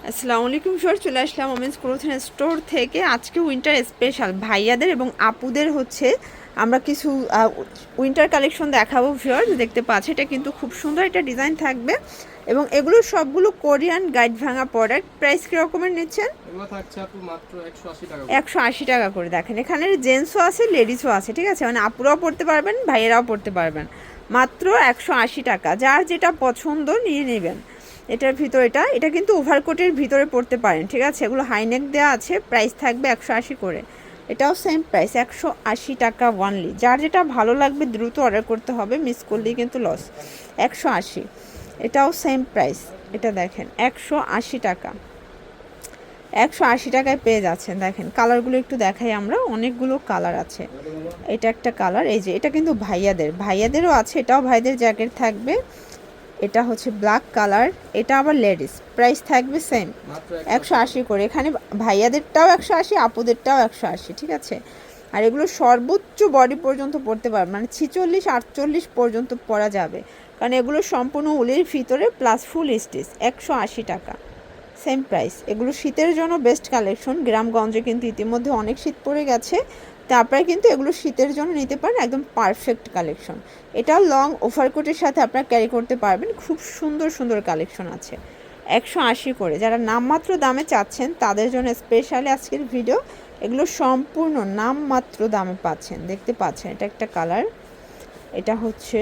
আসসালামু আলাইকুম স্যার, চলে আসলাম ওমেন্স ক্লোথিং স্টোর থেকে। আজকে উইন্টার স্পেশাল ভাইয়াদের এবং আপুদের হচ্ছে আমরা কিছু উইন্টার কালেকশন দেখাবো। ভিউয়ার্স দেখতে পাচ্ছি, এটা কিন্তু খুব সুন্দর একটা ডিজাইন থাকবে এবং এগুলো সবগুলো কোরিয়ান গাইড ভাঙা প্রোডাক্ট। প্রাইস কী রকমের নিচ্ছেন? এগুলো থাকছে আপু মাত্র 180 টাকা। 180 টাকা করে। দেখেন এখানে জেন্টসও আছে, লেডিসও আছে, ঠিক আছে, মানে আপুরাও পড়তে পারবেন, ভাইয়েরাও পড়তে পারবেন। মাত্র 180 টাকা, যার যেটা পছন্দ নিয়ে নেবেন। এটার ভিতর এটা কিন্তু ওভারকোটের ভিতরে পড়তে পারেন, ঠিক আছে। এগুলো হাইনেক দেওয়া আছে, প্রাইস থাকবে 180 করে। এটাও সেম প্রাইস 180 টাকা ওয়ানলি। যার যেটা ভালো লাগবে দ্রুত অর্ডার করতে হবে, মিস করলেই কিন্তু লস। 180, এটাও সেম প্রাইস। এটা দেখেন 180 টাকা, 180 টাকায় পেয়ে যাচ্ছেন। দেখেন কালারগুলো একটু দেখাই আমরা, অনেকগুলো কালার আছে। এটা একটা কালার, এই যে এটা কিন্তু ভাইয়াদেরও আছে, এটাও ভাইদের জ্যাকেট থাকবে। এটা হচ্ছে ব্ল্যাক কালার, এটা আবার লেডিস। প্রাইস থাকবে সেম 180 করে। এখানে ভাইয়াদেরটাও 180, আপুদেরটাও 180, ঠিক আছে। আর এগুলো সর্বোচ্চ বডি পর্যন্ত পরতে পারবে, মানে 46 48 পর্যন্ত পরা যাবে, কারণ এগুলো সম্পূর্ণ উলের ভিতরে প্লাস ফুল স্টিচ। 180 টাকা সেম প্রাইস। এগুলো শীতের জন্য বেস্ট কালেকশন। গ্রামগঞ্জে কিন্তু ইতিমধ্যে অনেক শীত পড়ে গেছে, তারপরে কিন্তু এগুলো শীতের জন্য নিতে পারেন, একদম পারফেক্ট কালেকশন। এটা লং ওভারকোটের সাথে আপনারা ক্যারি করতে পারবেন। খুব সুন্দর সুন্দর কালেকশন আছে। 180 করে। যারা নামমাত্র দামে চাচ্ছেন তাদের জন্য স্পেশালি আজকের ভিডিও। এগুলো সম্পূর্ণ নামমাত্র দামে পাচ্ছেন, দেখতে পাচ্ছেন। এটা একটা কালার, এটা হচ্ছে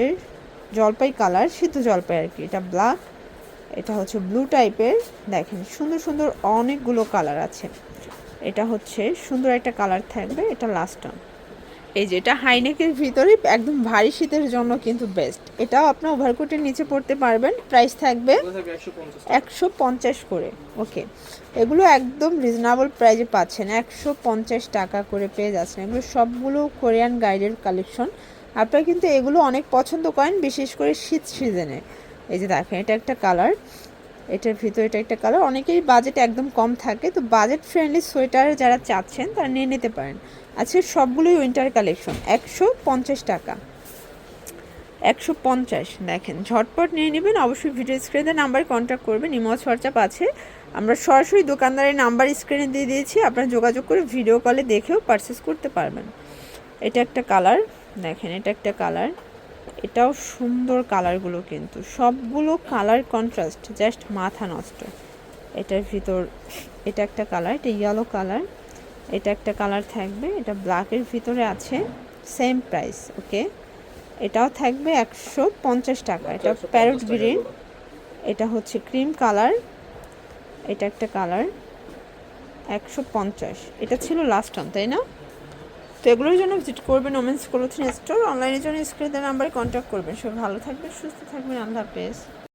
জলপাই কালার, সিদ্ধ জলপাই আর কি। এটা ব্ল্যাক, এটা হচ্ছে ব্লু টাইপের। দেখেন সুন্দর সুন্দর অনেকগুলো কালার আছে। এটা হচ্ছে সুন্দর একটা কালার থাকবে, এটা লাস্ট অন। এই যে এটা হাইনেকের ভিতরে একদম ভারী শীতের জন্য কিন্তু বেস্ট। এটাও আপনার ওভারকোটের নিচে পড়তে পারবেন। প্রাইস থাকবে 150 করে। ওকে, এগুলো একদম রিজনেবল প্রাইসে পাচ্ছেন, 150 টাকা করে পেয়ে যাচ্ছেন। এগুলো সবগুলো কোরিয়ান গাইডের কালেকশন। আপনারা কিন্তু এগুলো অনেক পছন্দ করেন, বিশেষ করে শীত সিজনে। এই যে দেখেন এটা একটা কালার, এটার ভিতরে এটা একটা কালার। অনেকেরই বাজেট একদম কম থাকে, তো বাজেট ফ্রেন্ডলি সোয়েটার যারা চাচ্ছেন তারা নিয়ে নিতে পারেন। আজকে সবগুলোই উইন্টার কালেকশন। 150 টাকা, 150। দেখেন ঝটপট নিয়ে নেবেন। অবশ্যই ভিডিও স্ক্রিনে নাম্বার কন্ট্যাক্ট করবেন, ইমো হোয়াটসঅ্যাপ আছে। আমরা সরাসরি দোকানদারের নাম্বার স্ক্রিনে দিয়ে দিয়েছি, আপনারা যোগাযোগ করে ভিডিও কলে দেখেও পারচেস করতে পারবেন। এটা একটা কালার, দেখেন এটা একটা কালার। এটাও সুন্দর কালারগুলো, কিন্তু সবগুলো কালার কন্ট্রাস্ট, জাস্ট মাথা নষ্ট। এটার ভিতর এটা একটা কালার, এটা ইয়েলো কালার। এটা একটা কালার থাকবে, এটা ব্ল্যাকের ভিতরে আছে, সেম প্রাইস। ওকে, এটাও থাকবে 150 টাকা। এটা প্যারট গ্রিন, এটা হচ্ছে ক্রিম কালার। এটা একটা কালার, 150। এটা ছিল লাস্ট টাইম, তাই না? তো এগুলোর জন্য ভিজিট করবেন ওমেন্স ক্লোথিং স্টোর। অনলাইনের জন্য স্ক্রিনের নাম্বারে কন্ট্যাক্ট করবেন। সবাই ভালো থাকবেন, সুস্থ থাকবেন। আল্লাহ হাফেজ।